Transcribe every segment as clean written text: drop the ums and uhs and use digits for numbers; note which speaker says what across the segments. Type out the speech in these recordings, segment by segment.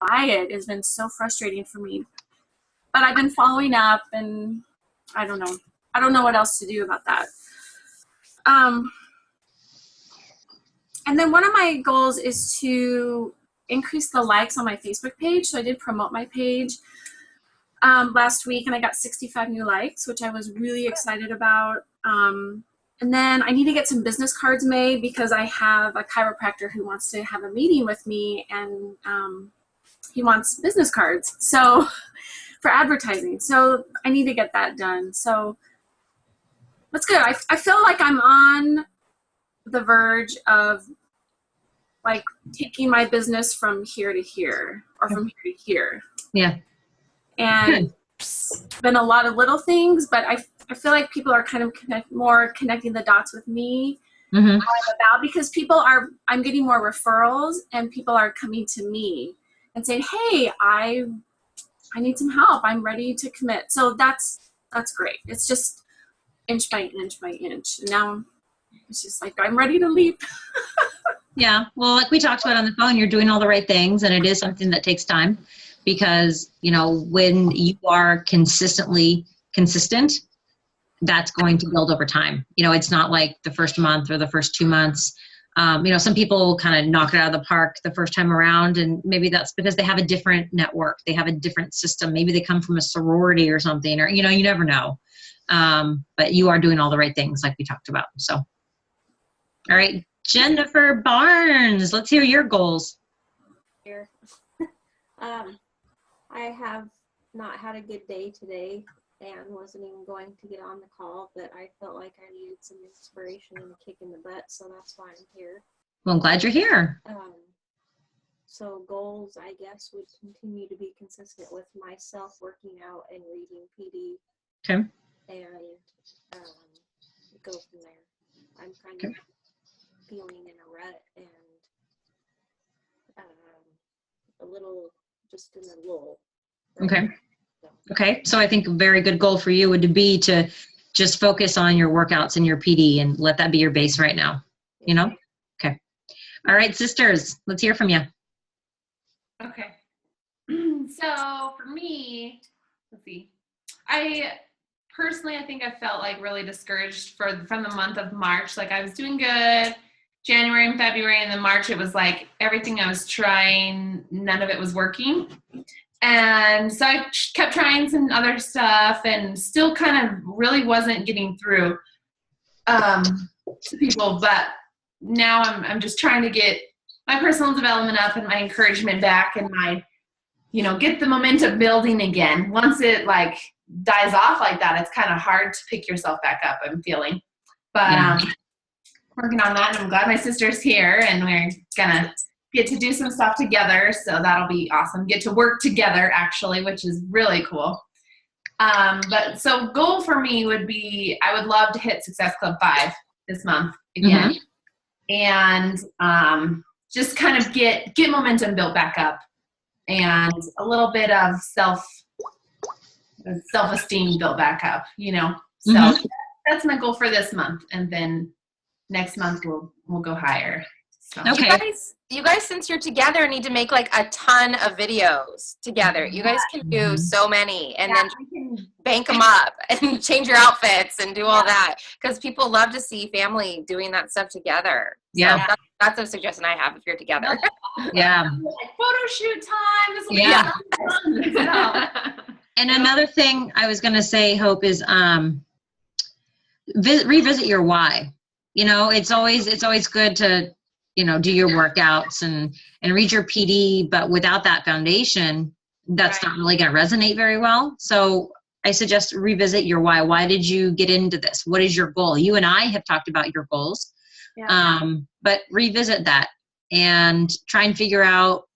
Speaker 1: buy it has been so frustrating for me. But I've been following up, and I don't know. I don't know what else to do about that. And then one of my goals is to increase the likes on my Facebook page. So I did promote my page last week, and I got 65 new likes, which I was really excited about. And then I need to get some business cards made because I have a chiropractor who wants to have a meeting with me, and he wants business cards so for advertising. So I need to get that done. So that's good. I feel like I'm on the verge of like taking my business from here to here, or from here to here.
Speaker 2: Yeah.
Speaker 1: And it's been a lot of little things, but I feel like people are kind of connecting the dots with me.
Speaker 2: Mm-hmm.
Speaker 1: How I'm about, because I'm getting more referrals, and people are coming to me and saying, hey, I need some help. I'm ready to commit. So that's great. It's just inch by inch by inch. And now it's just like, I'm ready to leap.
Speaker 2: Yeah. Well, like we talked about on the phone, you're doing all the right things, and it is something that takes time because, you know, when you are consistent, that's going to build over time. You know, it's not like the first month or the first 2 months. You know, some people kind of knock it out of the park the first time around, and maybe that's because they have a different network. They have a different system. Maybe they come from a sorority or something, or, you know, you never know. But you are doing all the right things like we talked about. So, all right, Jennifer Barnes, let's hear your goals.
Speaker 3: Here. I have not had a good day today and wasn't even going to get on the call, but I felt like I needed some inspiration and a kick in the butt, so that's why I'm here.
Speaker 2: Well, I'm glad you're here.
Speaker 3: So goals, I guess, would continue to be consistent with myself working out and reading PD.
Speaker 2: Okay.
Speaker 3: And go from there. I'm kind of feeling in a rut and a little just in a lull. Right
Speaker 2: Okay.
Speaker 3: now, so.
Speaker 2: Okay. So I think a very good goal for you would be to just focus on your workouts and your PD and let that be your base right now. You know? Okay. All right, sisters, let's hear from you.
Speaker 4: Okay. So for me, let's see. I think I felt like really discouraged from the month of March. Like I was doing good January and February, and then March it was like everything I was trying, none of it was working. And so I kept trying some other stuff and still kind of really wasn't getting through to people. But now I'm just trying to get my personal development up and my encouragement back and my, you know, get the momentum building again. Once it like dies off like that, it's kind of hard to pick yourself back up, I'm feeling. But working on that, and I'm glad my sister's here and we're gonna get to do some stuff together, so that'll be awesome. Get to work together actually, which is really cool. But so goal for me would be, I would love to hit Success Club 5 this month again. Mm-hmm. And just kind of get momentum built back up and a little bit of self-esteem built back up, you know. So that's my goal for this month, and then next month we'll go higher. So.
Speaker 2: Okay.
Speaker 5: You guys, since you're together, need to make like a ton of videos together. You guys can do so many, and then bank them up and change your outfits and do all that, because people love to see family doing that stuff together.
Speaker 2: Yeah.
Speaker 5: So that's a suggestion I have if you're together.
Speaker 2: Yeah.
Speaker 4: Like photo shoot time. This will be
Speaker 2: fun. And another thing I was going to say, Hope, is revisit your why. You know, it's always good to, you know, do your workouts and read your PD, but without that foundation, that's not really going to resonate very well. So I suggest revisit your why. Why did you get into this? What is your goal? You and I have talked about your goals, but revisit that and try and figure out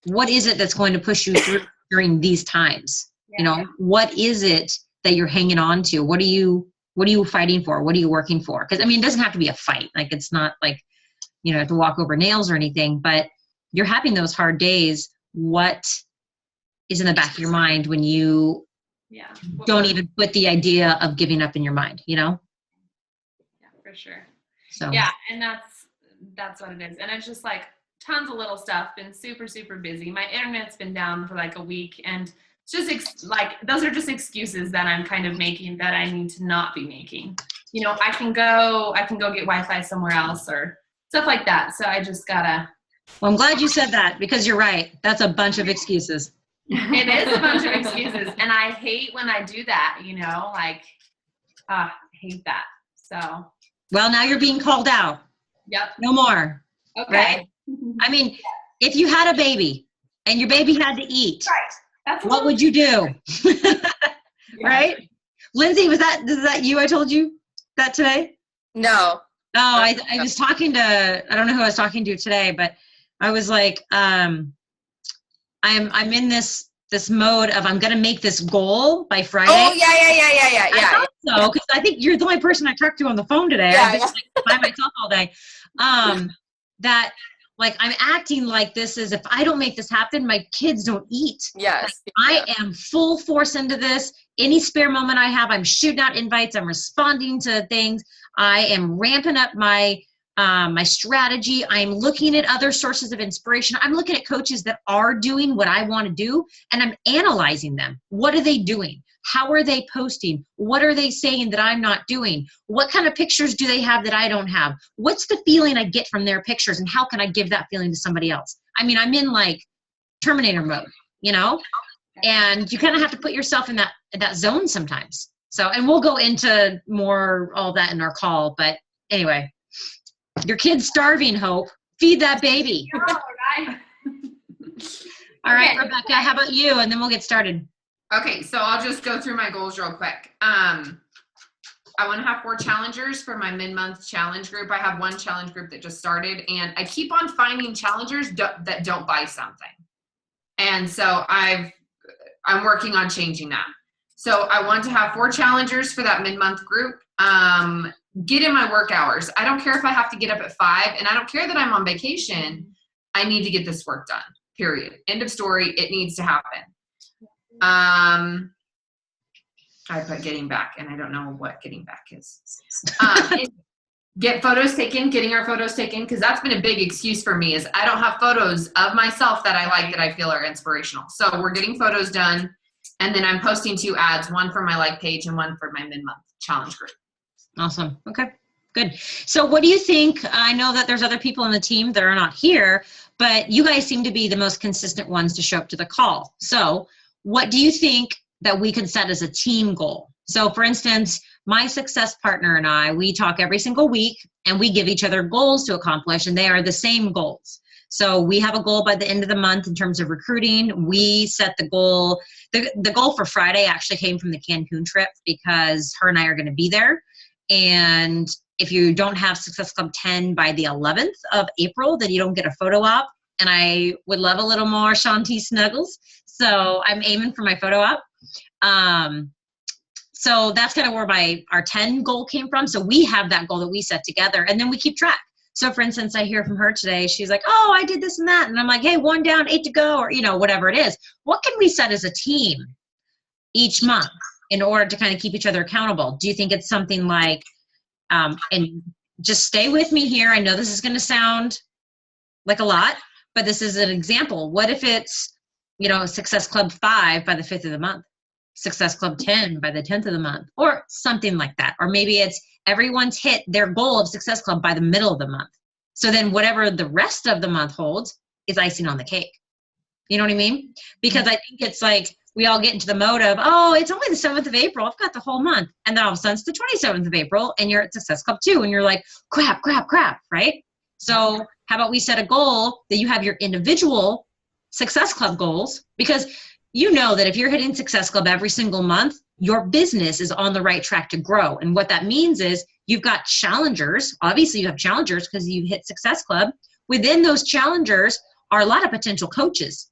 Speaker 2: what is it that's going to push you through during these times. You know, what is it that you're hanging on to? What are you fighting for? What are you working for? Because I mean, it doesn't have to be a fight. Like it's not like, you know, to walk over nails or anything, but you're having those hard days. What is in the back of your mind when you don't even put the idea of giving up in your mind, you know?
Speaker 4: Yeah, for sure.
Speaker 2: So
Speaker 4: yeah, and that's what it is. And it's just like tons of little stuff, been super, super busy. My internet's been down for like a week, and it's just like, those are just excuses that I'm kind of making that I need to not be making. You know, I can go get Wi-Fi somewhere else or stuff like that. So I just gotta.
Speaker 2: Well, I'm glad you said that, because you're right. That's a bunch of excuses.
Speaker 4: It is a bunch of excuses, and I hate when I do that, you know, like, I hate that. So.
Speaker 2: Well, now you're being called out.
Speaker 4: Yep.
Speaker 2: No more.
Speaker 4: Okay.
Speaker 2: Right? I mean, if you had a baby and your baby had to eat,
Speaker 4: Right. That's
Speaker 2: what would you do? Right? Lindsay, is that you? I told you that today?
Speaker 5: No.
Speaker 2: Oh, I was talking to, I don't know who I was talking to today, but I was like, I'm in this mode of I'm going to make this goal by Friday.
Speaker 5: Oh, yeah.
Speaker 2: I thought so, because I think you're the only person I talked to on the phone today.
Speaker 5: Yeah,
Speaker 2: I've been like, by myself all day. That like I'm acting like this is, if I don't make this happen, my kids don't eat.
Speaker 5: Yes.
Speaker 2: I am full force into this. Any spare moment I have, I'm shooting out invites. I'm responding to things. I am ramping up my strategy. I'm looking at other sources of inspiration. I'm looking at coaches that are doing what I want to do, and I'm analyzing them. What are they doing? How are they posting? What are they saying that I'm not doing? What kind of pictures do they have that I don't have? What's the feeling I get from their pictures, and how can I give that feeling to somebody else? I mean, I'm in like Terminator mode, you know? And you kind of have to put yourself in that zone sometimes. So, and we'll go into more all that in our call, but anyway, your kid's starving, Hope. Feed that baby. All right, Rebecca, how about you? And then we'll get started.
Speaker 6: Okay, so I'll just go through my goals real quick. I want to have 4 challengers for my mid-month challenge group. I have 1 challenge group that just started, and I keep on finding challengers that don't buy something. And so I'm working on changing that. So I want to have 4 challengers for that mid-month group. Get in my work hours. I don't care if I have to get up at 5, and I don't care that I'm on vacation. I need to get this work done, period. End of story. It needs to happen. I put getting back, and I don't know what getting back is. Get photos taken, getting our photos taken, because that's been a big excuse for me is I don't have photos of myself that I like that I feel are inspirational. So we're getting photos done, and then I'm posting 2 ads, one for my like page and one for my mid-month challenge group.
Speaker 2: Awesome. Okay, good. So what do you think? I know that there's other people on the team that are not here, but you guys seem to be the most consistent ones to show up to the call. So what do you think that we could set as a team goal? So for instance, my success partner and I, we talk every single week, and we give each other goals to accomplish, and they are the same goals. So we have a goal by the end of the month in terms of recruiting. We set the goal. The goal for Friday actually came from the Cancun trip, because her and I are going to be there. And if you don't have Success Club 10 by the 11th of April, then you don't get a photo op. And I would love a little more Shanti snuggles. So I'm aiming for my photo op. So that's kind of where our 10 goal came from. So we have that goal that we set together, and then we keep track. So for instance, I hear from her today, she's like, oh, I did this and that. And I'm like, hey, 1 down, 8 to go, or, you know, whatever it is. What can we set as a team each month in order to kind of keep each other accountable? Do you think it's something like, and just stay with me here. I know this is going to sound like a lot, but this is an example. What if it's, you know, Success Club 5 by the 5th of the month, Success Club 10 by the 10th of the month, or something like that. Or maybe it's everyone's hit their goal of Success Club by the middle of the month. So then whatever the rest of the month holds is icing on the cake. You know what I mean? Because I think it's like we all get into the mode of, oh, it's only the 7th of April. I've got the whole month. And then all of a sudden it's the 27th of April and you're at Success Club 2 and you're like, crap, right? So how about we set a goal that you have your individual Success Club goals, because you know that if you're hitting Success Club every single month, your business is on the right track to grow. And what that means is you've got challengers. Obviously you have challengers because you hit Success Club. Within those challengers are a lot of potential coaches.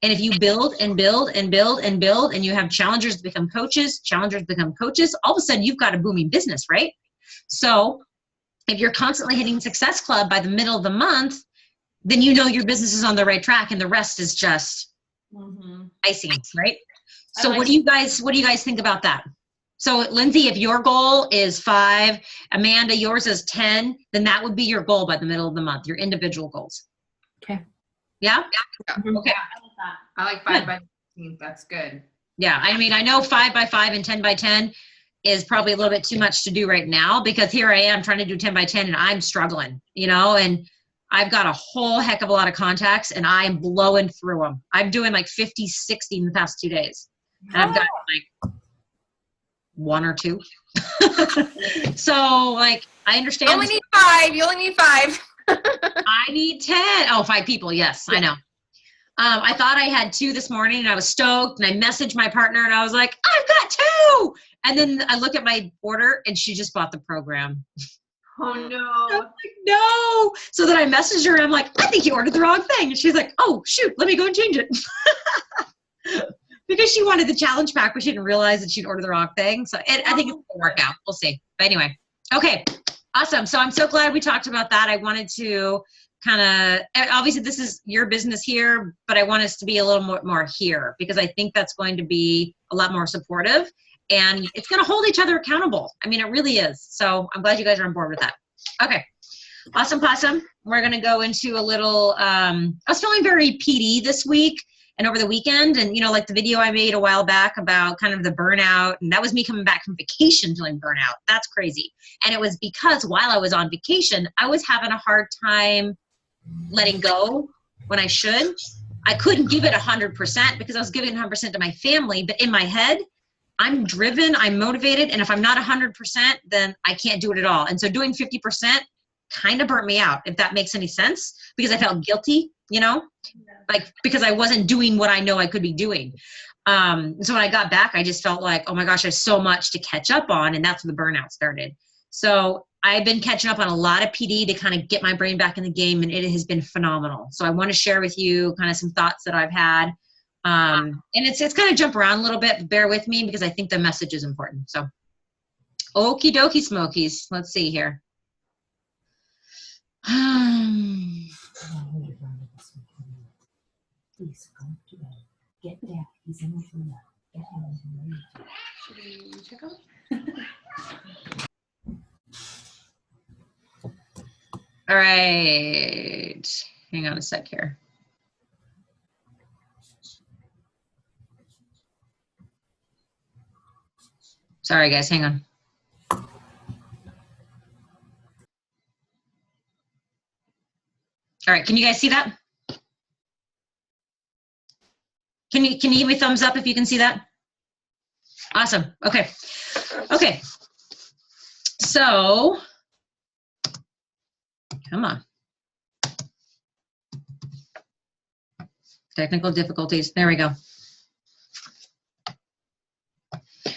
Speaker 2: And if you build and build and build and build and you have challengers become coaches, all of a sudden you've got a booming business, right? So if you're constantly hitting Success Club by the middle of the month, then you know your business is on the right track and the rest is just icing, right? So what do you guys think about that? So Lindsay, if your goal is 5, Amanda, yours is 10, then that would be your goal by the middle of the month, your individual goals. Yeah?
Speaker 6: Yeah.
Speaker 2: Okay.
Speaker 6: I like 5 by 15. That's good.
Speaker 2: Yeah, I mean, I know 5 by 5 and 10 by 10 is probably a little bit too much to do right now, because here I am trying to do 10 by 10 and I'm struggling, you know, and I've got a whole heck of a lot of contacts and I'm blowing through them. I'm doing like 50, 60 in the past 2 days. And I've got like 1 or 2. So like, I understand.
Speaker 5: You only need 5. You only need 5.
Speaker 2: I need 10. Oh, 5 people. Yes, I know. I thought I had 2 this morning and I was stoked, and I messaged my partner and I was like, I've got 2. And then I look at my order and she just bought the program.
Speaker 6: Oh
Speaker 2: I'm
Speaker 6: no.
Speaker 2: like, no. So then I messaged her and I'm like, I think you ordered the wrong thing. And she's like, oh, shoot, let me go and change it. Because she wanted the challenge pack, but she didn't realize that she'd ordered the wrong thing. So I think it's going to work out. We'll see. But anyway, okay, awesome. So I'm so glad we talked about that. I wanted to kind of, obviously this is your business here, but I want us to be a little more here, because I think that's going to be a lot more supportive, and it's going to hold each other accountable. I mean, it really is. So I'm glad you guys are on board with that. Okay. Awesome possum. We're going to go into a little, I was feeling very PD this week and over the weekend. And, you know, like the video I made a while back about kind of the burnout, and that was me coming back from vacation feeling burnout. That's crazy. And it was because while I was on vacation, I was having a hard time letting go when I should. I couldn't give it 100% because I was giving 100% to my family, but in my head, I'm driven, I'm motivated, and if I'm not 100%, then I can't do it at all. And so doing 50% kind of burnt me out, if that makes any sense, because I felt guilty, you know, like because I wasn't doing what I know I could be doing. So when I got back, I just felt like, oh my gosh, there's so much to catch up on, and that's when the burnout started. So I've been catching up on a lot of PD to kind of get my brain back in the game, and it has been phenomenal. So I want to share with you kind of some thoughts that I've had. And it's kind of jump around a little bit, but bear with me because I think the message is important. So okie dokie smokies. Let's see here.
Speaker 7: Please come to bed. Get down. He's in with you now. Get down.
Speaker 4: Should we check out?
Speaker 2: All right. Hang on a sec here. Sorry, guys. Hang on. All right. Can you guys see that? Can you give me a thumbs up if you can see that? Awesome. Okay. Okay. So, come on. Technical difficulties. There we go.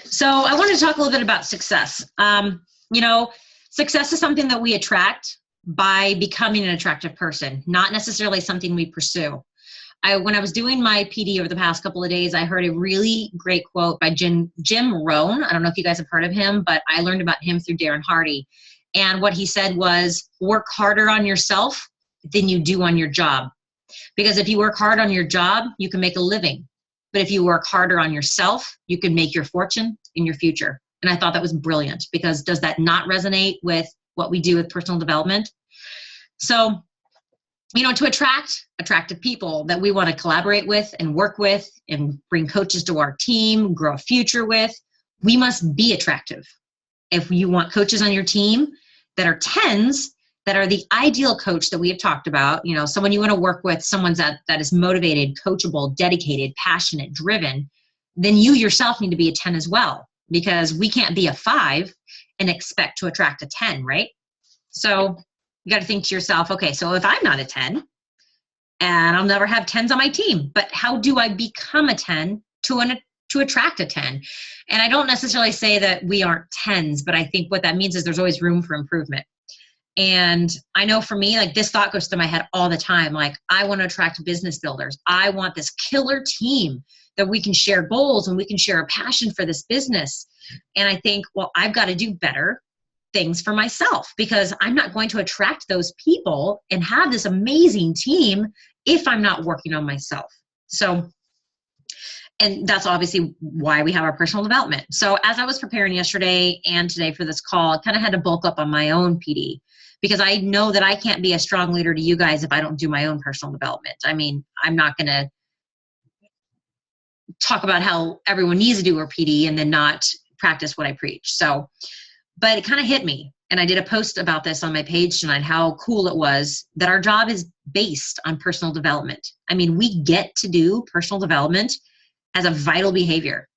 Speaker 2: So I wanted to talk a little bit about success. You know, success is something that we attract by becoming an attractive person, not necessarily something we pursue. When I was doing my PD over the past couple of days, I heard a really great quote by Jim Rohn. I don't know if you guys have heard of him, but I learned about him through Darren Hardy. And what he said was, work harder on yourself than you do on your job. Because if you work hard on your job, you can make a living. But if you work harder on yourself, you can make your fortune in your future. And I thought that was brilliant, because does that not resonate with what we do with personal development? So, you know, to attract attractive people that we want to collaborate with and work with and bring coaches to our team, grow a future with, we must be attractive. If you want coaches on your team that are 10s, that are the ideal coach that we have talked about, you know, someone you want to work with, someone that is motivated, coachable, dedicated, passionate, driven, then you yourself need to be a 10 as well, because we can't be a 5 and expect to attract a 10, right? So you got to think to yourself, okay, so if I'm not a 10, and I'll never have 10s on my team, but how do I become a 10 to attract a 10? And I don't necessarily say that we aren't 10s, but I think what that means is there's always room for improvement. And I know for me, like this thought goes through my head all the time. Like, I want to attract business builders. I want this killer team that we can share goals and we can share a passion for this business. And I think, well, I've got to do better things for myself, because I'm not going to attract those people and have this amazing team if I'm not working on myself. So, and that's obviously why we have our personal development. So as I was preparing yesterday and today for this call, I kind of had to bulk up on my own PD, because I know that I can't be a strong leader to you guys if I don't do my own personal development. I mean, I'm not going to talk about how everyone needs to do their PD and then not practice what I preach. So, but it kind of hit me. And I did a post about this on my page tonight, how cool it was that our job is based on personal development. I mean, we get to do personal development as a vital behavior,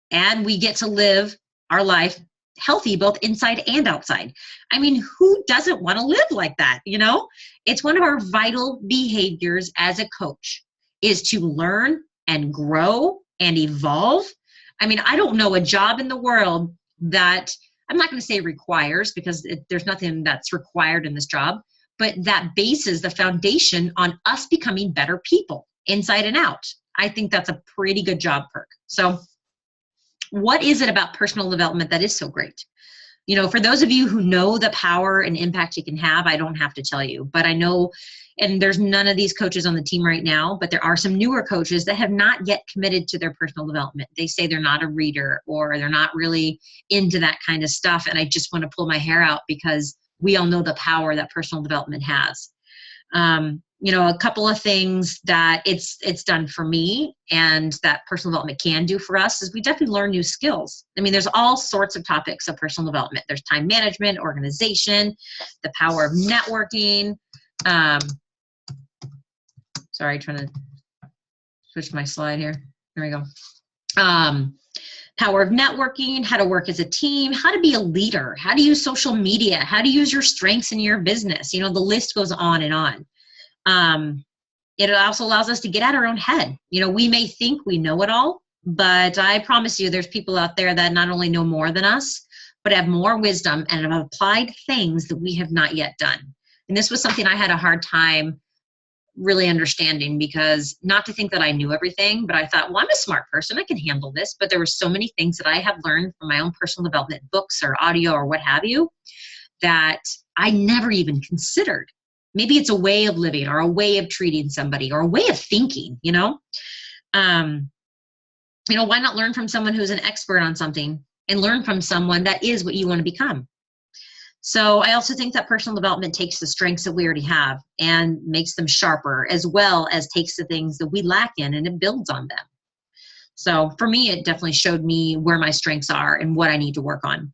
Speaker 2: and we get to live our life healthy, both inside and outside. I mean, who doesn't want to live like that? You know, it's one of our vital behaviors as a coach, is to learn and grow and evolve. I mean, I don't know a job in the world that, I'm not going to say requires, because there's nothing that's required in this job, but that bases the foundation on us becoming better people inside and out. I think that's a pretty good job perk. So what is it about personal development that is so great? You know, for those of you who know the power and impact you can have, I don't have to tell you, but I know, and there's none of these coaches on the team right now, but there are some newer coaches that have not yet committed to their personal development. They say they're not a reader, or they're not really into that kind of stuff. And I just want to pull my hair out, because we all know the power that personal development has. You know, a couple of things that it's done for me and that personal development can do for us is we definitely learn new skills. I mean, there's all sorts of topics of personal development. There's time management, organization, the power of networking. Sorry, trying to switch my slide here. There we go. Power of networking, how to work as a team, how to be a leader, how to use social media, how to use your strengths in your business. You know, the list goes on and on. It also allows us to get out of our own head. You know, we may think we know it all, but I promise you there's people out there that not only know more than us, but have more wisdom and have applied things that we have not yet done. And this was something I had a hard time really understanding, because not to think that I knew everything, but I thought, well, I'm a smart person, I can handle this. But there were so many things that I have learned from my own personal development books or audio or what have you, that I never even considered. Maybe it's a way of living, or a way of treating somebody, or a way of thinking, you know? You know, why not learn from someone who's an expert on something, and learn from someone that is what you want to become? So I also think that personal development takes the strengths that we already have and makes them sharper, as well as takes the things that we lack in and it builds on them. So for me, it definitely showed me where my strengths are and what I need to work on.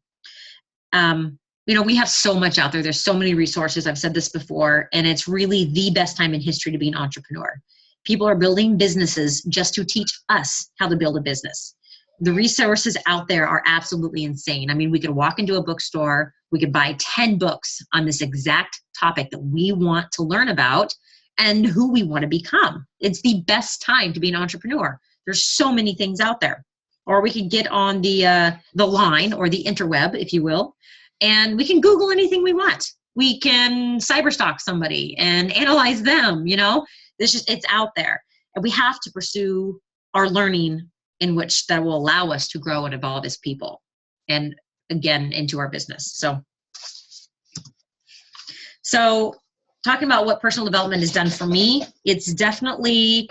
Speaker 2: You know, we have so much out there. There's so many resources. I've said this before, and it's really the best time in history to be an entrepreneur. People are building businesses just to teach us how to build a business. The resources out there are absolutely insane. I mean, we could walk into a bookstore, we could buy 10 books on this exact topic that we want to learn about and who we want to become. It's the best time to be an entrepreneur. There's so many things out there. Or we could get on the line, or the interweb, if you will, and we can Google anything we want. We can cyberstalk somebody and analyze them, you know? It's out there. And we have to pursue our learning in which that will allow us to grow and evolve as people, and again, into our business. So talking about what personal development has done for me, it's definitely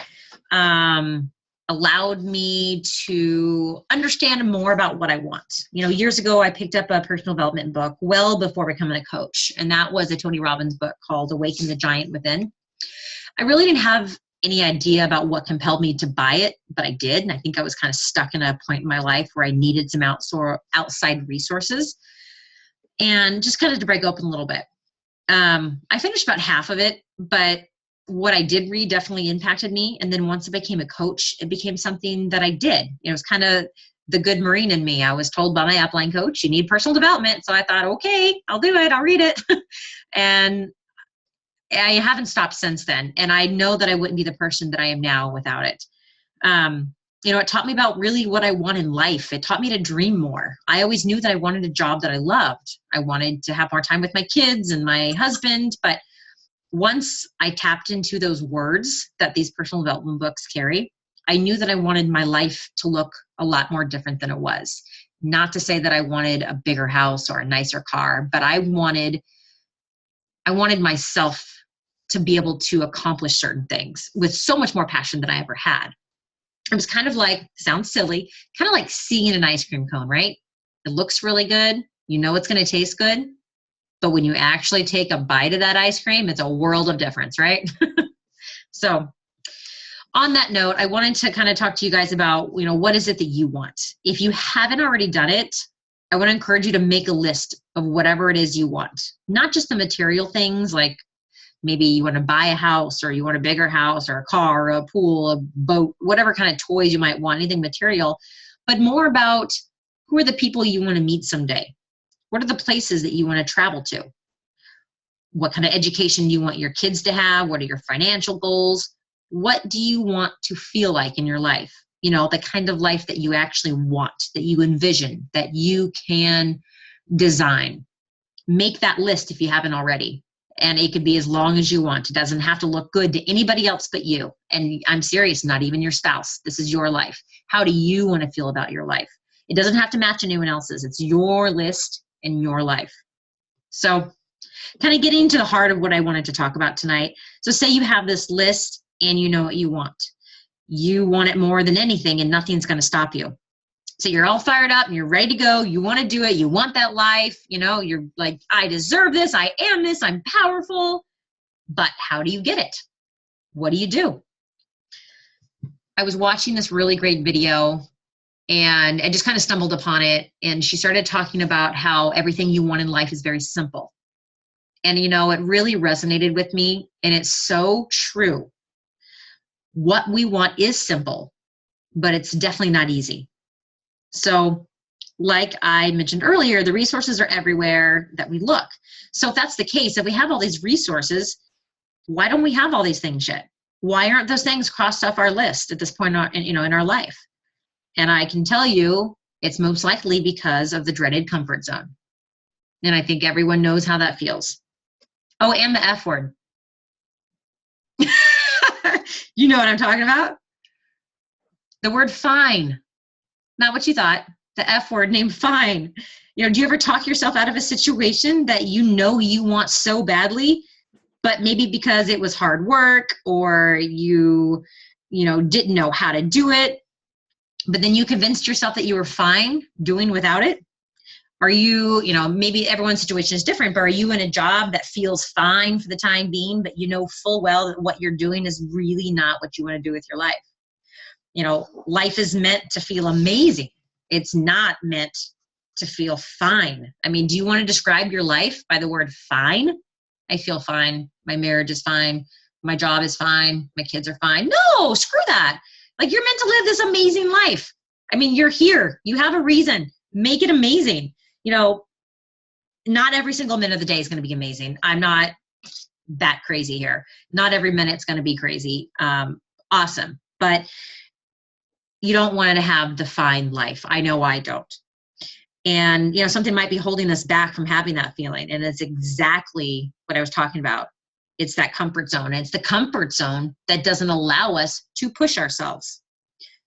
Speaker 2: allowed me to understand more about what I want. You know, years ago, I picked up a personal development book well before becoming a coach, and that was a Tony Robbins book called Awaken the Giant Within. I really didn't have any idea about what compelled me to buy it, but I did. And I think I was kind of stuck in a point in my life where I needed some outside resources, and just kind of to break open a little bit. I finished about half of it, but what I did read definitely impacted me. And then once I became a coach, it became something that I did. You know, it was kind of the good Marine in me. I was told by my upline coach, you need personal development. So I thought, okay, I'll do it. I'll read it. And I haven't stopped since then. And I know that I wouldn't be the person that I am now without it. You know, it taught me about really what I want in life. It taught me to dream more. I always knew that I wanted a job that I loved. I wanted to have more time with my kids and my husband. But once I tapped into those words that these personal development books carry, I knew that I wanted my life to look a lot more different than it was. Not to say that I wanted a bigger house or a nicer car, but I wanted myself to be able to accomplish certain things with so much more passion than I ever had. It was kind of like, sounds silly, kind of like seeing an ice cream cone, right? It looks really good. You know it's going to taste good. But when you actually take a bite of that ice cream, it's a world of difference, right? So on that note, I wanted to kind of talk to you guys about, what is it that you want? If you haven't already done it, I want to encourage you to make a list of whatever it is you want. Not just the material things, like maybe you want to buy a house, or you want a bigger house, or a car, or a pool, a boat, whatever kind of toys you might want, anything material, but more about who are the people you want to meet someday? What are the places that you want to travel to? What kind of education do you want your kids to have? What are your financial goals? What do you want to feel like in your life? The kind of life that you actually want, that you envision, that you can design. Make that list if you haven't already. And it could be as long as you want. It doesn't have to look good to anybody else but you. And I'm serious, not even your spouse. This is your life. How do you want to feel about your life? It doesn't have to match anyone else's. It's your list and your life. So kind of getting to the heart of what I wanted to talk about tonight. So say you have this list and you know what you want. You want it more than anything, and nothing's going to stop you. So you're all fired up and you're ready to go. You want to do it. You want that life. You're like, I deserve this. I am this. I'm powerful. But how do you get it? What do you do? I was watching this really great video and I just kind of stumbled upon it. And she started talking about how everything you want in life is very simple. And, it really resonated with me. And it's so true. What we want is simple, but it's definitely not easy. So like I mentioned earlier, the resources are everywhere that we look. So if that's the case, if we have all these resources, why don't we have all these things yet? Why aren't those things crossed off our list at this point in our life? And I can tell you it's most likely because of the dreaded comfort zone. And I think everyone knows how that feels. Oh, and the F word. You know what I'm talking about? The word fine. Not what you thought. The F word named fine. Do you ever talk yourself out of a situation that you want so badly, but maybe because it was hard work or you didn't know how to do it, but then you convinced yourself that you were fine doing without it? Are you, maybe everyone's situation is different, but are you in a job that feels fine for the time being, but you know full well that what you're doing is really not what you want to do with your life? Life is meant to feel amazing. It's not meant to feel fine. I mean, do you want to describe your life by the word fine? I feel fine. My marriage is fine. My job is fine. My kids are fine. No, screw that. Like, you're meant to live this amazing life. I mean, you're here. You have a reason. Make it amazing. Not every single minute of the day is going to be amazing. I'm not that crazy here. Not every minute's going to be crazy. Awesome. But you don't want to have the fine life. I know I don't. And, something might be holding us back from having that feeling. And it's exactly what I was talking about. It's that comfort zone. And it's the comfort zone that doesn't allow us to push ourselves.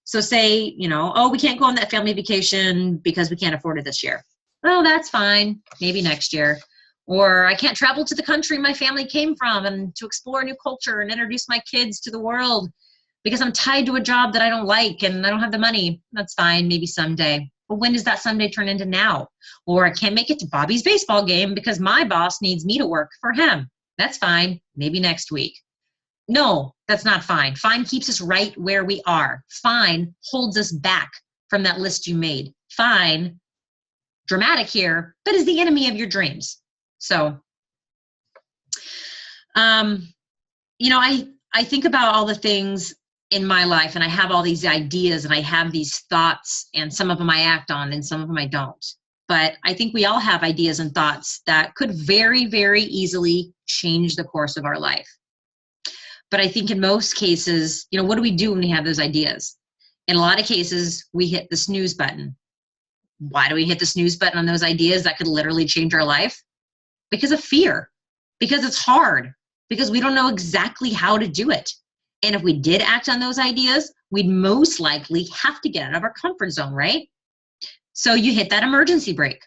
Speaker 2: So say, we can't go on that family vacation because we can't afford it this year. Oh, that's fine. Maybe next year. Or I can't travel to the country my family came from and to explore a new culture and introduce my kids to the world because I'm tied to a job that I don't like and I don't have the money. That's fine. Maybe someday. But when does that someday turn into now? Or I can't make it to Bobby's baseball game because my boss needs me to work for him. That's fine. Maybe next week. No, that's not fine. Fine keeps us right where we are. Fine holds us back from that list you made. Fine, dramatic here, but is the enemy of your dreams. So, I think about all the things in my life and I have all these ideas and I have these thoughts and some of them I act on and some of them I don't. But I think we all have ideas and thoughts that could very, very easily change the course of our life. But I think in most cases, what do we do when we have those ideas? In a lot of cases, we hit the snooze button. Why do we hit the snooze button on those ideas that could literally change our life? Because of fear, because it's hard, because we don't know exactly how to do it. And if we did act on those ideas, we'd most likely have to get out of our comfort zone, right? So you hit that emergency brake.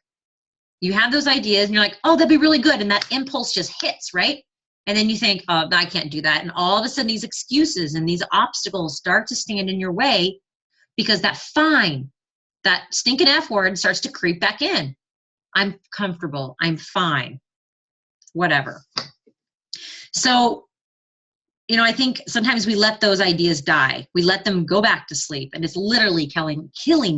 Speaker 2: You have those ideas and you're like, oh, that'd be really good. And that impulse just hits, right? And then you think, oh, I can't do that. And all of a sudden these excuses and these obstacles start to stand in your way because that stinking F word starts to creep back in. I'm comfortable. I'm fine. whatever. So, you know, I think sometimes we let those ideas die. We let them go back to sleep, and it's literally killing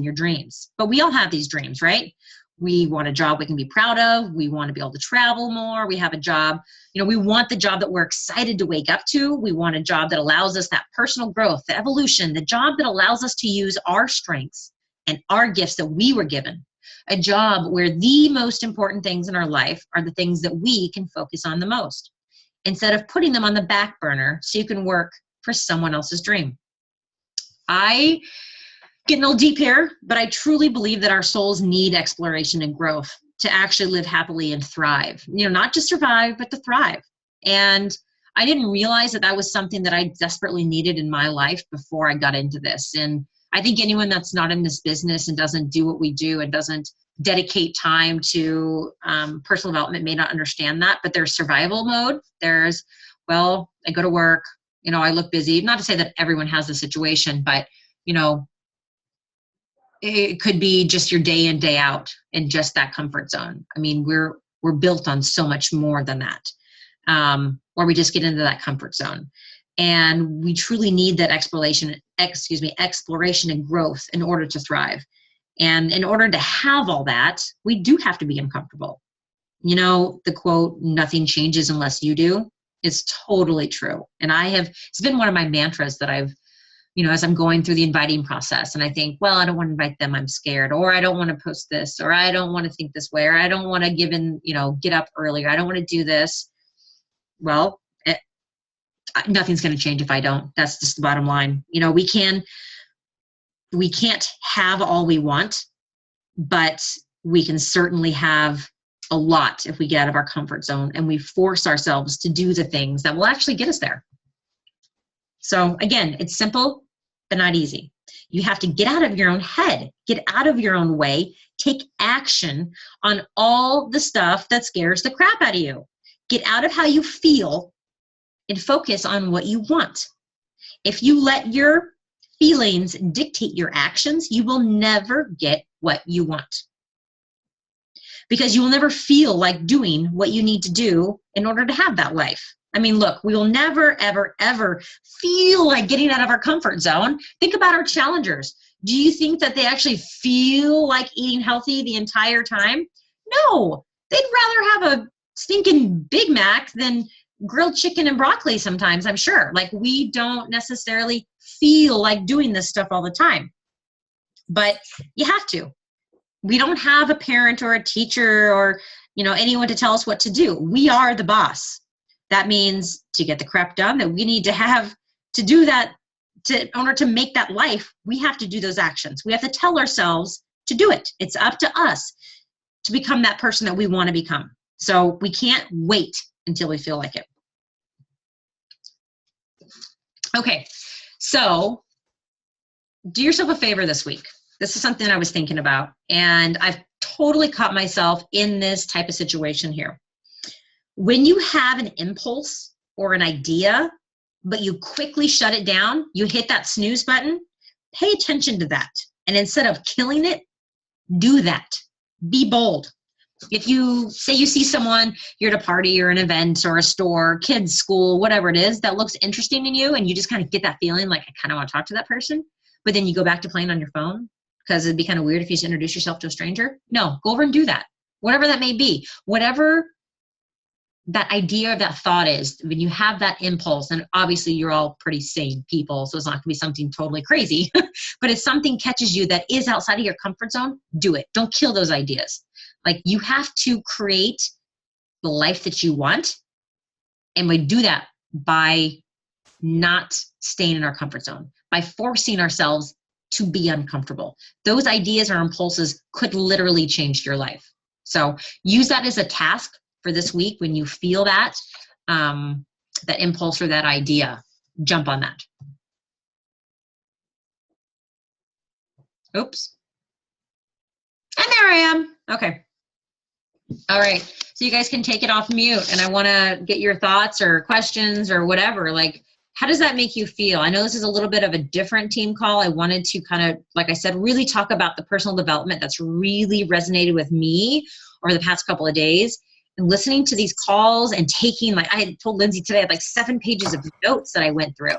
Speaker 2: your dreams. But we all have these dreams, right? We want a job we can be proud of. We want to be able to travel more. We have a job, you know, we want the job that we're excited to wake up to. We want a job that allows us that personal growth, the evolution, the job that allows us to use our strengths and our gifts that we were given. A job where the most important things in our life are the things that we can focus on the most, instead of putting them on the back burner so you can work for someone else's dream. I get a little deep here, but I truly believe that our souls need exploration and growth to actually live happily and thrive. You know, not just survive, but to thrive. And I didn't realize that that was something that I desperately needed in my life before I got into this. And I think anyone that's not in this business and doesn't do what we do and doesn't dedicate time to personal development may not understand that, but there's survival mode. There's, well, I go to work, you know, I look busy. Not to say that everyone has the situation, but, you know, it could be just your day in, day out in just that comfort zone. I mean, we're built on so much more than that, or we just get into that comfort zone. And we truly need that exploration and growth in order to thrive. And in order to have all that, we do have to be uncomfortable. You know, the quote, nothing changes unless you do, is totally true. And it's been one of my mantras that I've, you know, as I'm going through the inviting process, and I think, well, I don't want to invite them, I'm scared, or I don't want to post this, or I don't want to think this way, or I don't want to get up earlier, I don't want to do this. Well, nothing's going to change if I don't. That's just the bottom line. You know, we can't have all we want, but we can certainly have a lot if we get out of our comfort zone and we force ourselves to do the things that will actually get us there. So again, it's simple, but not easy. You have to get out of your own head, get out of your own way, take action on all the stuff that scares the crap out of you. Get out of how you feel and focus on what you want. If you let your feelings dictate your actions, you will never get what you want. Because you will never feel like doing what you need to do in order to have that life. I mean, look, we will never, ever, ever feel like getting out of our comfort zone. Think about our challengers. Do you think that they actually feel like eating healthy the entire time? No, they'd rather have a stinking Big Mac than grilled chicken and broccoli sometimes, I'm sure. Like, we don't necessarily feel like doing this stuff all the time, but you have to. We don't have a parent or a teacher or, you know, anyone to tell us what to do. We are the boss. That means to get the crap done that we need to have to do that, in order to make that life, we have to do those actions. We have to tell ourselves to do it. It's up to us to become that person that we want to become. So we can't wait until we feel like it. Okay, so do yourself a favor this week. This is something I was thinking about, and I've totally caught myself in this type of situation here. When you have an impulse or an idea, but you quickly shut it down, you hit that snooze button, pay attention to that. And instead of killing it, do that. Be bold. If you say you see someone, you're at a party or an event or a store, kids, school, whatever it is, that looks interesting in you, and you just kind of get that feeling like, I kind of want to talk to that person, but then you go back to playing on your phone because it'd be kind of weird if you just introduce yourself to a stranger. No, go over and do that. Whatever that may be. Whatever that idea of that thought is, when you have that impulse, and obviously you're all pretty sane people, so it's not going to be something totally crazy, but if something catches you that is outside of your comfort zone, do it. Don't kill those ideas. Like, you have to create the life that you want, and we do that by not staying in our comfort zone, by forcing ourselves to be uncomfortable. Those ideas or impulses could literally change your life. So use that as a task for this week. When you feel that, that impulse or that idea, jump on that. Oops. And there I am. Okay. All right. So you guys can take it off mute, and I want to get your thoughts or questions or whatever. Like, how does that make you feel? I know this is a little bit of a different team call. I wanted to kind of, like I said, really talk about the personal development that's really resonated with me over the past couple of days. and listening to these calls and taking, like I had told Lindsay today, I had like 7 pages of notes that I went through.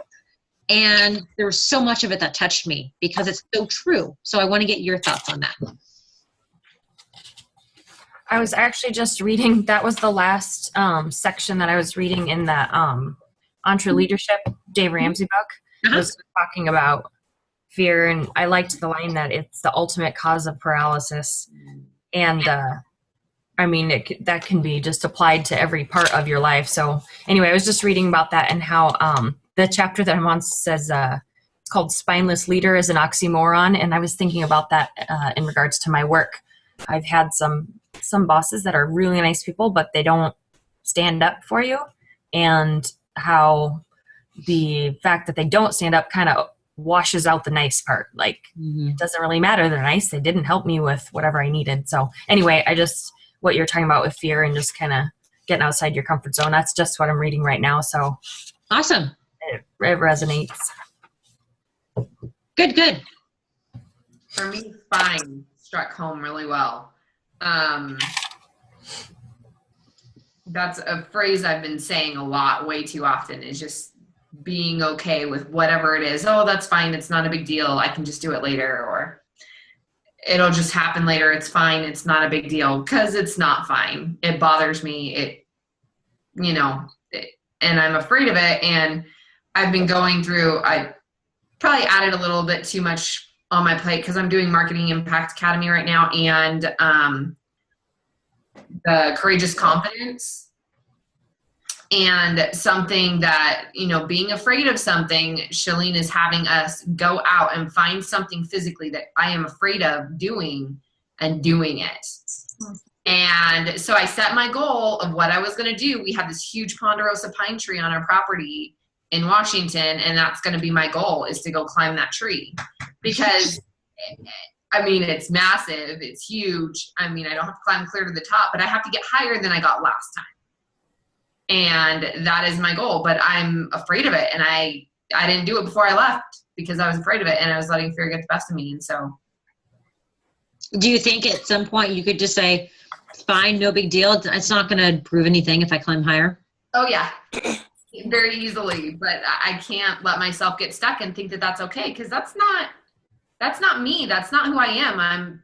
Speaker 2: And there was so much of it that touched me because it's so true. So I want to get your thoughts on that.
Speaker 8: I was actually just reading, that was the last section that I was reading in the Entre Leadership, Dave Ramsey book. Was talking about fear, and I liked the line that it's the ultimate cause of paralysis. And I mean, that can be just applied to every part of your life. So anyway, I was just reading about that and how the chapter that I'm on says it's called Spineless Leader is an Oxymoron. And I was thinking about that in regards to my work. I've had some bosses that are really nice people, but they don't stand up for you, and how the fact that they don't stand up kind of washes out the nice part. Like, it doesn't really matter. They're nice. They didn't help me with whatever I needed. So anyway, what you're talking about with fear and just kind of getting outside your comfort zone, that's just what I'm reading right now. So
Speaker 2: awesome.
Speaker 8: It resonates.
Speaker 2: Good.
Speaker 6: For me, fine struck home really well. That's a phrase I've been saying a lot, way too often, is just being okay with whatever it is. Oh, that's fine. It's not a big deal. I can just do it later, or it'll just happen later. It's fine. It's not a big deal, because it's not fine. It bothers me. And I'm afraid of it. And I've been going through, I probably added a little bit too much on my plate because I'm doing Marketing Impact Academy right now, and the Courageous Confidence. And something that, being afraid of something, Shalene is having us go out and find something physically that I am afraid of doing and doing it. And so I set my goal of what I was going to do. We have this huge ponderosa pine tree on our property in Washington, and that's going to be my goal, is to go climb that tree, because it's massive. It's huge. I don't have to climb clear to the top, but I have to get higher than I got last time. And that is my goal, but I'm afraid of it. And I didn't do it before I left because I was afraid of it, and I was letting fear get the best of me. And so.
Speaker 2: Do you think at some point you could just say, fine, no big deal, it's not going to prove anything if I climb higher?
Speaker 6: Oh yeah, very easily. But I can't let myself get stuck and think that that's okay, because that's not me. That's not who I am.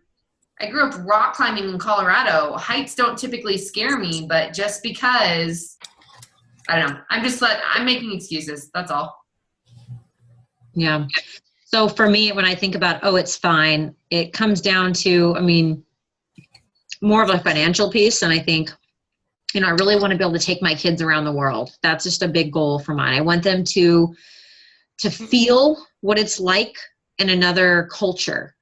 Speaker 6: I grew up rock climbing in Colorado. Heights don't typically scare me, but just because, I don't know, I'm making excuses. That's all.
Speaker 2: Yeah. So for me, when I think about, it's fine, it comes down to, more of a financial piece. And I think, I really want to be able to take my kids around the world. That's just a big goal for mine. I want them to feel what it's like in another culture.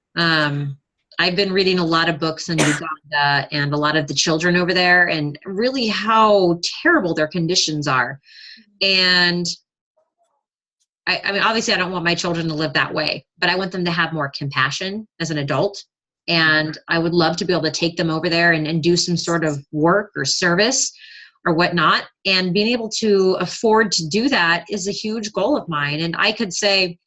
Speaker 2: I've been reading a lot of books in Uganda and a lot of the children over there, and really how terrible their conditions are. And obviously I don't want my children to live that way, but I want them to have more compassion as an adult. And I would love to be able to take them over there and do some sort of work or service or whatnot. And being able to afford to do that is a huge goal of mine. And I could say,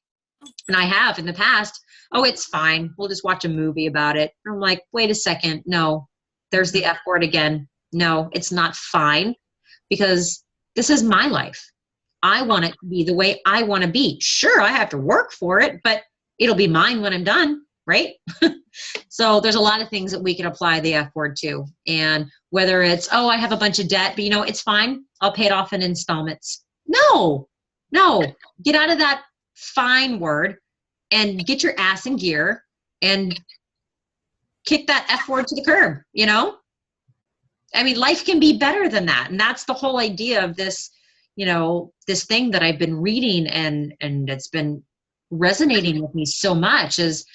Speaker 2: and I have in the past, it's fine, we'll just watch a movie about it. And I'm like, wait a second. No, there's the F word again. No, it's not fine, because this is my life. I want it to be the way I want to be. Sure, I have to work for it, but it'll be mine when I'm done, right? So there's a lot of things that we can apply the F word to. And whether it's, I have a bunch of debt, but it's fine, I'll pay it off in installments. No, get out of that fine word and get your ass in gear and kick that F word to the curb, life can be better than that. And that's the whole idea of this, this thing that I've been reading and it's been resonating with me so much, is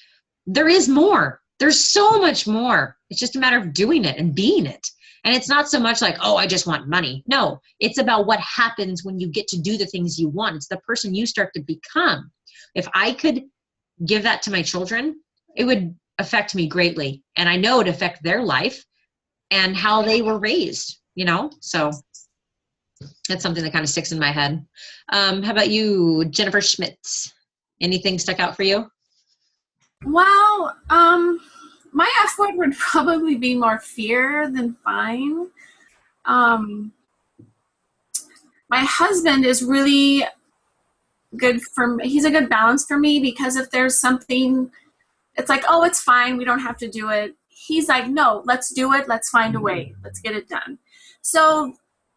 Speaker 2: there is more. There's so much more. It's just a matter of doing it and being it. And it's not so much like, I just want money. No, it's about what happens when you get to do the things you want. It's the person you start to become. If I could give that to my children, it would affect me greatly. And I know it affect their life and how they were raised, so that's something that kind of sticks in my head. How about you, Jennifer Schmidt? Anything stuck out for you?
Speaker 1: Well, my F word would probably be more fear than fine. my husband is really good he's a good balance for me, because if there's something, it's like, oh, it's fine, we don't have to do it. He's like, no, let's do it. Let's find a way. Let's get it done. So,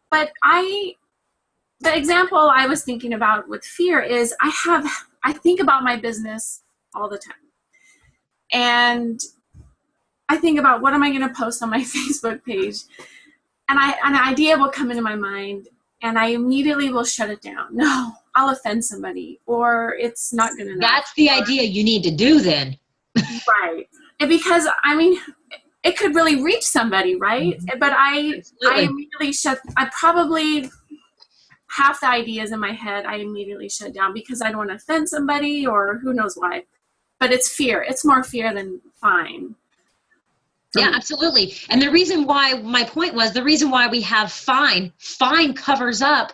Speaker 1: but the example I was thinking about with fear is I think about my business all the time. And I think about, what am I going to post on my Facebook page? And an idea will come into my mind, and I immediately will shut it down. No, I'll offend somebody, or it's not good enough.
Speaker 2: That's the idea you need to do then.
Speaker 1: Right. And because, I mean, it could really reach somebody, right? But I immediately probably half the ideas in my head, I immediately shut down because I don't want to offend somebody, or who knows why. But it's fear. It's more fear than fine.
Speaker 2: Yeah, absolutely. And the reason why, my point was, the reason why we have fine covers up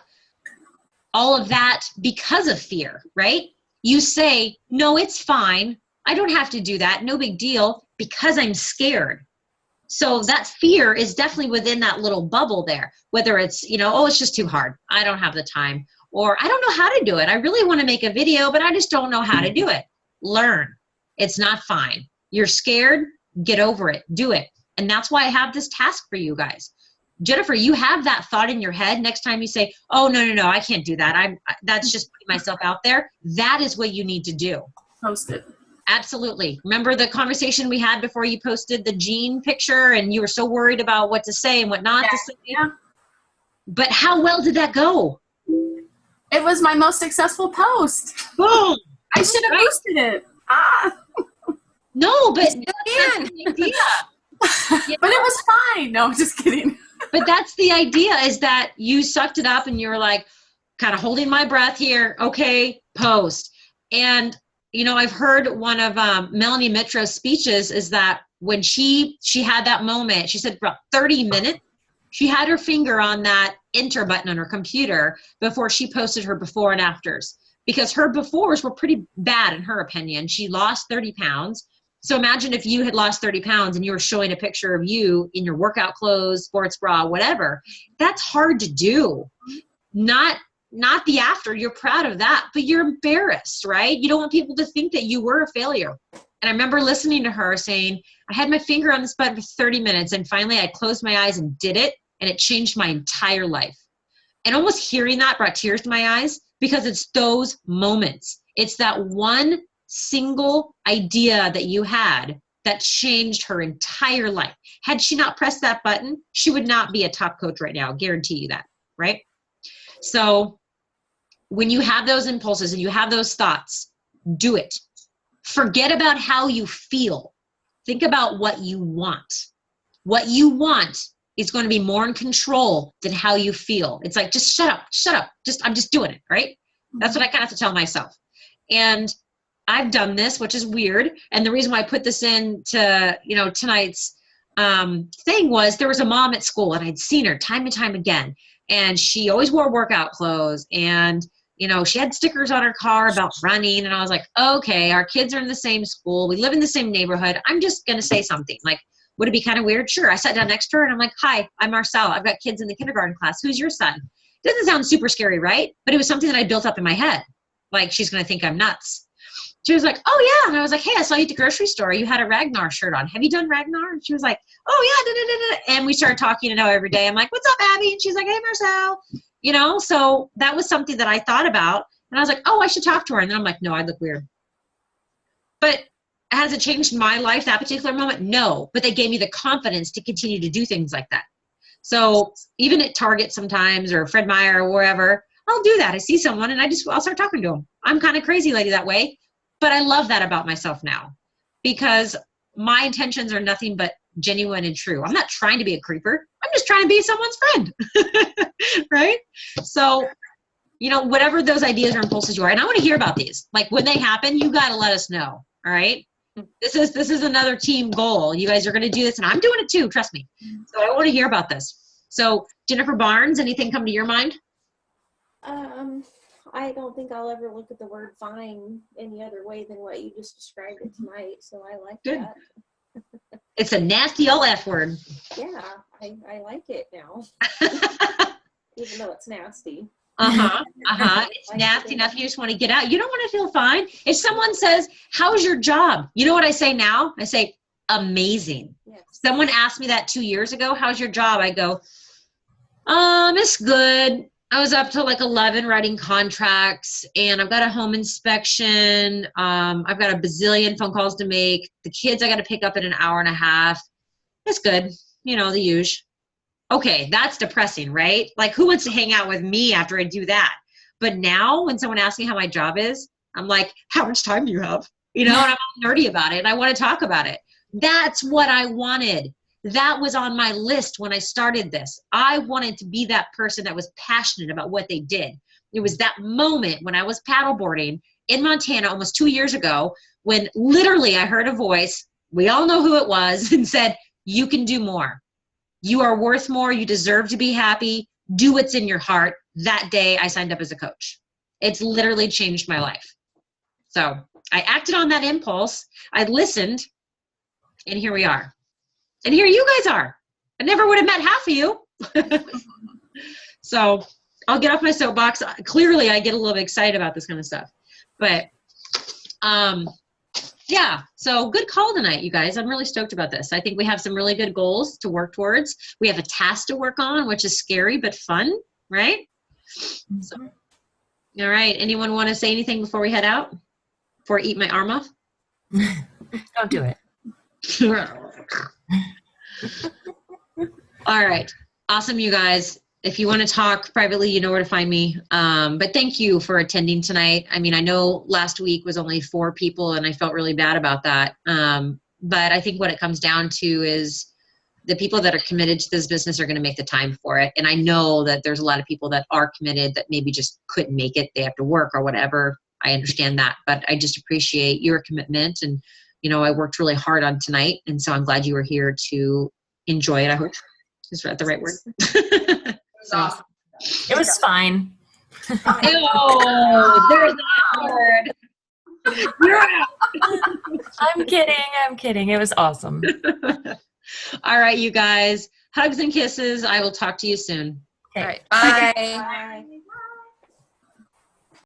Speaker 2: all of that because of fear, right? You say, no, it's fine. I don't have to do that. No big deal, because I'm scared. So that fear is definitely within that little bubble there, whether it's, oh, it's just too hard. I don't have the time, or I don't know how to do it. I really want to make a video, but I just don't know how to do it. Learn. It's not fine. You're scared. Get over it. Do it. And that's why I have this task for you guys. Jennifer, you have that thought in your head. Next time you say, oh, no, I can't do that. That's just putting myself out there. That is what you need to do.
Speaker 1: Post it.
Speaker 2: Absolutely. Remember the conversation we had before you posted the Jean picture, and you were so worried about what to say and what not to say?
Speaker 1: Yeah.
Speaker 2: But how well did that go?
Speaker 1: It was my most successful post.
Speaker 2: Boom.
Speaker 1: I should have boosted it.
Speaker 2: No, but
Speaker 5: Just do it
Speaker 2: that's the idea.
Speaker 1: But it was fine. No, just kidding.
Speaker 2: But that's the idea, is that you sucked it up and you were like, kind of holding my breath here. Okay, post. And, I've heard one of Melanie Mitra's speeches is that when she had that moment, she said about 30 minutes, she had her finger on that enter button on her computer before she posted her before and afters, because her befores were pretty bad in her opinion. She lost 30 pounds. So imagine if you had lost 30 pounds and you were showing a picture of you in your workout clothes, sports bra, whatever. That's hard to do. Not the after. You're proud of that, but you're embarrassed, right? You don't want people to think that you were a failure. And I remember listening to her saying, I had my finger on this button for 30 minutes and finally I closed my eyes and did it, and it changed my entire life. And almost hearing that brought tears to my eyes, because it's those moments. It's that one single idea that you had that changed her entire life. Had she not pressed that button, she would not be a top coach right now. I'll guarantee you that, right? So when you have those impulses and you have those thoughts, do it. Forget about how you feel. Think about what you want. What you want is going to be more in control than how you feel. It's like, just shut up. I'm just doing it, right? That's what I kind of have to tell myself. And I've done this, which is weird. And the reason why I put this into, tonight's thing was, there was a mom at school and I'd seen her time and time again. And she always wore workout clothes, and, she had stickers on her car about running. And I was like, okay, our kids are in the same school. We live in the same neighborhood. I'm just going to say something. Like, would it be kind of weird? Sure. I sat down next to her and I'm like, hi, I'm Marcel. I've got kids in the kindergarten class. Who's your son? It doesn't sound super scary, right? But it was something that I built up in my head. Like, she's going to think I'm nuts. She was like, oh yeah. And I was like, hey, I saw you at the grocery store. You had a Ragnar shirt on. Have you done Ragnar? And she was like, oh yeah. And we started talking every day. I'm like, what's up, Abby? And she's like, hey, Marcel. So that was something that I thought about. And I was like, oh, I should talk to her. And then I'm like, no, I look weird. But has it changed my life, that particular moment? No. But they gave me the confidence to continue to do things like that. So even at Target sometimes, or Fred Meyer or wherever, I'll do that. I see someone and I'll start talking to them. I'm kind of crazy lady that way. But I love that about myself now, because my intentions are nothing but genuine and true. I'm not trying to be a creeper. I'm just trying to be someone's friend, right? So, whatever those ideas or impulses you are, and I want to hear about these. Like, when they happen, you got to let us know. All right. This is another team goal. You guys are going to do this, and I'm doing it too. Trust me. So I want to hear about this. So Jennifer Barnes, anything come to your mind?
Speaker 3: I don't think I'll ever look at the word fine any other way than what you just described it tonight. So I like
Speaker 2: Good.
Speaker 3: that.
Speaker 2: It's a nasty old F word.
Speaker 3: Yeah, I like it now, even though it's nasty.
Speaker 2: It's nasty enough. You just want to get out. You don't want to feel fine. If someone says, how's your job? You know what I say now? I say, amazing.
Speaker 3: Yes.
Speaker 2: Someone asked me that 2 years ago, how's your job? I go, it's good. I was up till like 11 writing contracts, and I've got a home inspection. I've got a bazillion phone calls to make. The kids I got to pick up in an hour and a half. It's good. You know, the usual. Okay, that's depressing, right? Like, who wants to hang out with me after I do that? But now when someone asks me how my job is, I'm like, how much time do you have? You know, and I'm all nerdy about it, and I want to talk about it. That's what I wanted. That was on my list when I started this. I wanted to be that person that was passionate about what they did. It was that moment when I was paddleboarding in Montana almost 2 years ago when literally I heard a voice, we all know who it was, and said, you can do more. You are worth more. You deserve to be happy. Do what's in your heart. That day I signed up as a coach. It's literally changed my life. So I acted on that impulse. I listened, and here we are. And here you guys are. I never would have met half of you. So I'll get off my soapbox. Clearly, I get a little bit excited about this kind of stuff. But yeah, so good call tonight, you guys. I'm really stoked about this. I think we have some really good goals to work towards. We have a task to work on, which is scary but fun, right? So, all right. Anyone want to say anything before we head out? Before I eat my arm off?
Speaker 8: Don't do it.
Speaker 2: All right. Awesome, you guys. If you want to talk privately, you know where to find me. But thank you for attending tonight. I mean, I know last week was only 4 people, and I felt really bad about that. But I think what it comes down to is the people that are committed to this business are going to make the time for it. And I know that there's a lot of people that are committed that maybe just couldn't make it. They have to work or whatever. I understand that. But I just appreciate your commitment. And, you know, I worked really hard on tonight. And so I'm glad you were here to enjoy it, I hope. Is that the right word?
Speaker 6: Awesome.
Speaker 8: It was fine.
Speaker 2: Oh, there's that word. You're out.
Speaker 8: I'm kidding. It was awesome.
Speaker 2: All right, you guys. Hugs and kisses. I will talk to you soon.
Speaker 8: Okay.
Speaker 5: All right. Bye.
Speaker 3: Bye.